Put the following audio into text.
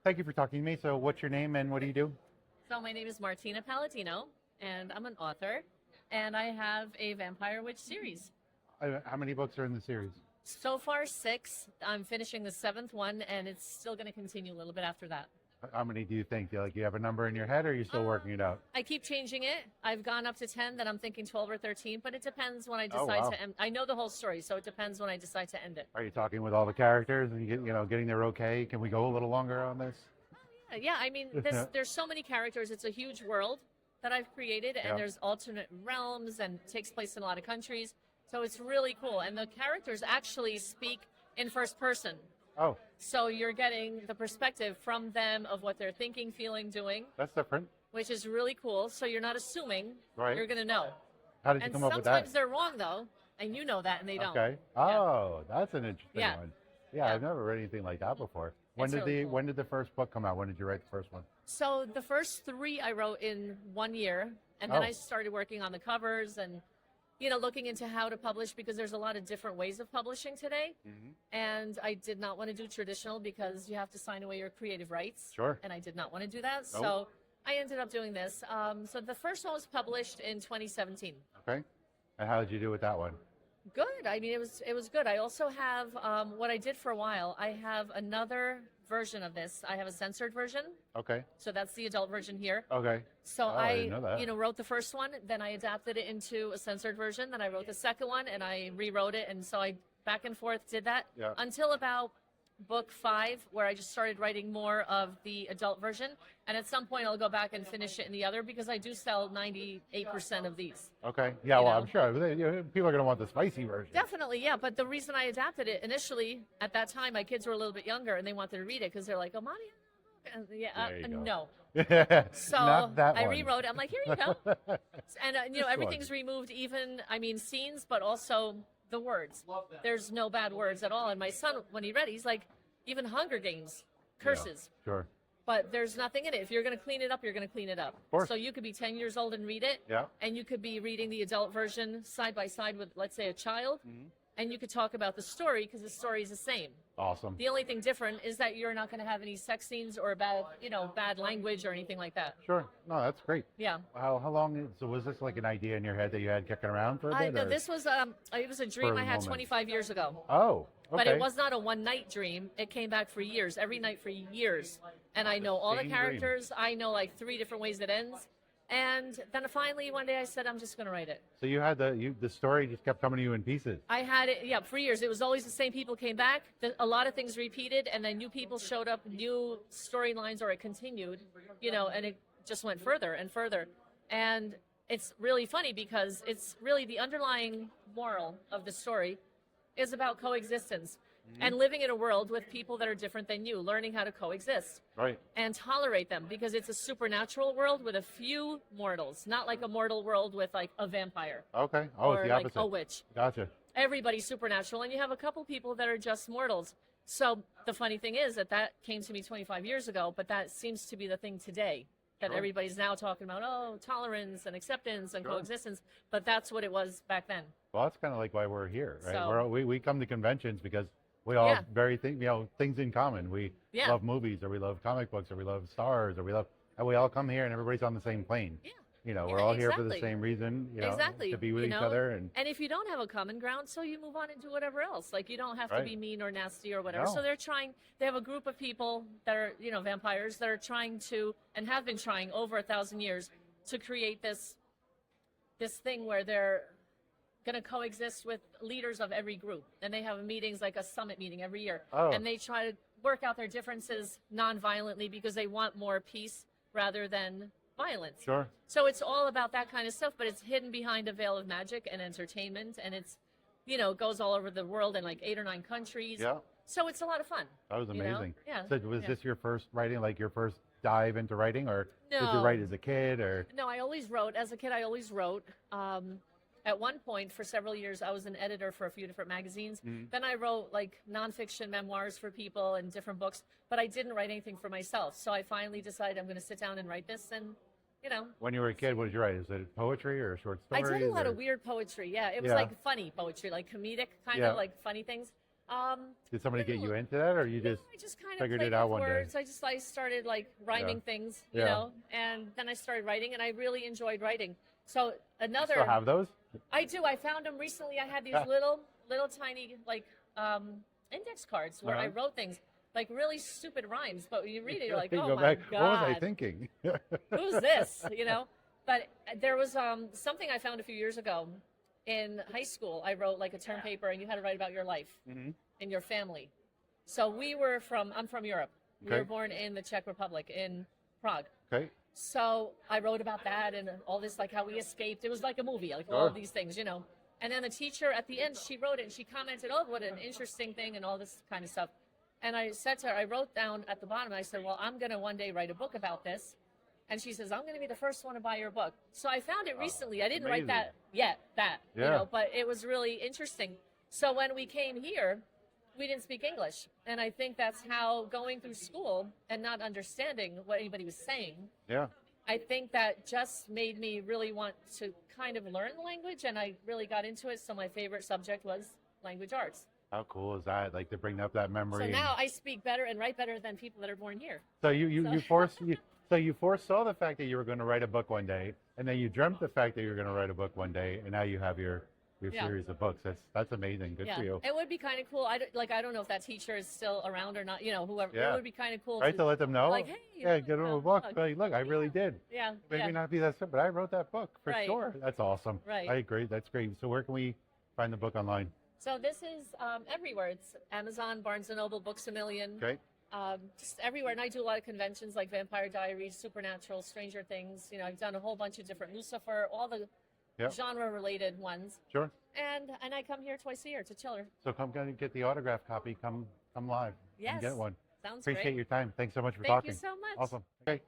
Thank you for talking to me. So what's your name and what do you do? So my name is Martina Palladino, and I'm an author, and I have a Vampire Witch series. How many books are in the series? So far, 6. I'm finishing the 7th one, and it's still going to continue a little bit after that. How many do you think? You have a number in your head, or are you still working it out? I keep changing it. I've gone up to 10, then I'm thinking 12 or 13, but it depends when I Oh, decide wow. to end. I know the whole story, so it depends when I decide to end it. Are you talking with all the characters and getting their okay? Can we go a little longer on this? Yeah, I mean, there's so many characters. It's a huge world that I've created, and Yeah. there's alternate realms, and it takes place in a lot of countries. So it's really cool. And the characters actually speak in first person. Oh, So you're getting the perspective from them of what they're thinking, feeling, doing, that's different. which is really cool. So you're not assuming Right. you're going to know. How did you And come up with sometimes that? they're wrong, though, and you know that, and they don't. Okay. Oh, that's an interesting Yeah. one. Yeah, Yeah. I've never read anything like that before. When It's did really cool. when did the first book come out? When did you write the first one? So the first 3 I wrote in 1 year, and then Oh. I started working on the covers and, looking into how to publish because there's a lot of different ways of publishing today. Mm-hmm. And I did not want to do traditional because you have to sign away your creative rights. Sure. And I did not want to do that. Nope. So I ended up doing this. So the first one was published in 2017. Okay. And how did you do with that one? Good. I mean, it was good. I also have what I did for a while. I have another version of this. I have a censored version. Okay. So that's the adult version here. Okay. So Oh, I didn't know that. wrote the first one, then I adapted it into a censored version, then I wrote the second one, and I rewrote it, and so I back and forth did that Yeah. until about book 5, where I just started writing more of the adult version, and at some point I'll go back and finish it in the other because I do sell 98% of these. Okay. Yeah. You Well, know? I'm sure people are going to want the spicy version. Definitely, yeah. But the reason I adapted it initially, at that time, my kids were a little bit younger, and they wanted to read it because they're like, "Oh, mommy, yeah, There you go. no." So Not that I one. rewrote it. I'm like, here you go. And, This everything's one. removed, even, scenes, but also the words. There's no bad words at all. And my son, when he read it, he's like, even Hunger Games, curses. Yeah, sure. But there's nothing in it. If you're going to clean it up, you're going to clean it up. course. So you could be 10 years old and read it. Yeah. And you could be reading the adult version side by side with, let's say, a child. Mm-hmm. And you could talk about the story because the story is the same. Awesome. The only thing different is that you're not going to have any sex scenes or bad language or anything like that. Sure. No, that's great. Yeah. How long? So was this like an idea in your head that you had kicking around for a bit? No, or- this was it was a dream For a I had moment. 25 years ago. Oh. Okay. But it was not a one night dream. It came back for years, every night for years. And I know all the same dream. characters. I know like 3 different ways it ends. And then finally one day I said, I'm just going to write it. So you had the story just kept coming to you in pieces. I had it, for years. It was always the same people came back. A lot of things repeated, and then new people showed up, new storylines, or it continued, and it just went further and further. And it's really funny because it's really the underlying moral of the story is about coexistence and living in a world with people that are different than you, learning how to coexist Right. and tolerate them because it's a supernatural world with a few mortals, not like a mortal world with like a vampire Okay. Oh, or it's the like opposite. a witch. Gotcha. Everybody's supernatural, and you have a couple people that are just mortals. So the funny thing is that came to me 25 years ago, but that seems to be the thing today, that Sure. everybody's now talking about, tolerance and acceptance and Sure. coexistence, but that's what it was back then. Well, that's kind of like why we're here, right? So- We come to conventions because we all Yeah. have things in common. We Yeah. love movies, or we love comic books, or we love stars, or and we all come here and everybody's on the same plane. Yeah. We're Yeah, all here for the exactly. same reason, Exactly. to be with you each know? other. And And if you don't have a common ground, so you move on and do whatever else. Like, you don't have to Right. be mean or nasty or whatever. No. So they have a group of people that are, vampires that are trying to, and have been trying over 1,000 years to create this thing where they're going to coexist with leaders of every group. And they have meetings, like a summit meeting every year. Oh. And they try to work out their differences non-violently because they want more peace rather than violence. sure. So it's all about that kind of stuff, but it's hidden behind a veil of magic and entertainment, and it's, goes all over the world in like 8 or 9 countries. Yeah. So it's a lot of fun. That was you know? amazing. Yeah. So was Yeah. this your first writing, like your first dive into writing, or did you No. write as a kid, or? No, I always wrote. As a kid, I always wrote. At one point, for several years, I was an editor for a few different magazines. Then I wrote like nonfiction memoirs for people and different books, but I didn't write anything for myself. So I finally decided I'm going to sit down and write this, and When you were a kid, what did you write? Is it poetry or short I stories? did a lot or- of weird poetry. Yeah, it was Yeah. like funny poetry, like comedic kind Yeah. of like funny things. Did somebody I get don't- you into that, or you no, just I just kind of figured played it out with one day? words. I started like rhyming things, you Yeah. know, and then I started writing, and I really enjoyed writing. So another, still have those? I do. I found them recently. I had these little tiny like index cards where I Uh-huh. wrote things like really stupid rhymes, but when you read it, you're like, You oh go my back, god, what was I thinking? who's this? You know. But there was something I found a few years ago in high school. I wrote like a term paper, and you had to write about your life Mhm. and your family. So I'm from Europe. We Okay. were born in the Czech Republic, in Prague. Okay. So I wrote about that and all this, like how we escaped. It was like a movie, like all Sure. of these things, you know. And then the teacher at the end, she wrote it and she commented, oh, what an interesting thing and all this kind of stuff. And I said to her, I wrote down at the bottom, I said, well, I'm going to one day write a book about this. And she says, I'm going to be the first one to buy your book. So I found it recently. I didn't write amazing. that yet, you Yeah. know, but it was really interesting. So when we came here, we didn't speak English. And I think that's how going through school and not understanding what anybody was saying, Yeah. I think that just made me really want to kind of learn the language, and I really got into it. So my favorite subject was language arts. How cool is that? Like to bring up that memory. So now I speak better and write better than people that are born here. So you foresaw the fact that you were going to write a book one day, and then you dreamt the fact that you were going to write a book one day, and now you have your Yeah. series of books. That's amazing. Good for you. It would be kind of cool. I don't know if that teacher is still around or not. You know, whoever. Yeah. It would be kind of cool. Right, to let them know. Like, hey, yeah, look, get them a no, book. look. Like, look, I really did. Yeah. Maybe yeah. not be that simple, but I wrote that book for Right. sure. That's awesome. Right. I agree. That's great. So where can we find the book online? So this is everywhere. It's Amazon, Barnes and Noble, Books a Million. Okay. Just everywhere. And I do a lot of conventions like Vampire Diaries, Supernatural, Stranger Things. You know, I've done a whole bunch of different Lucifer, all the Yep. genre-related ones. Sure. And I come here twice a year to Chiller. So come get the autograph copy. Come live. Yes. And get one. Sounds Appreciate great. your time. Thanks so much for Thank talking. you so much. Awesome. Okay.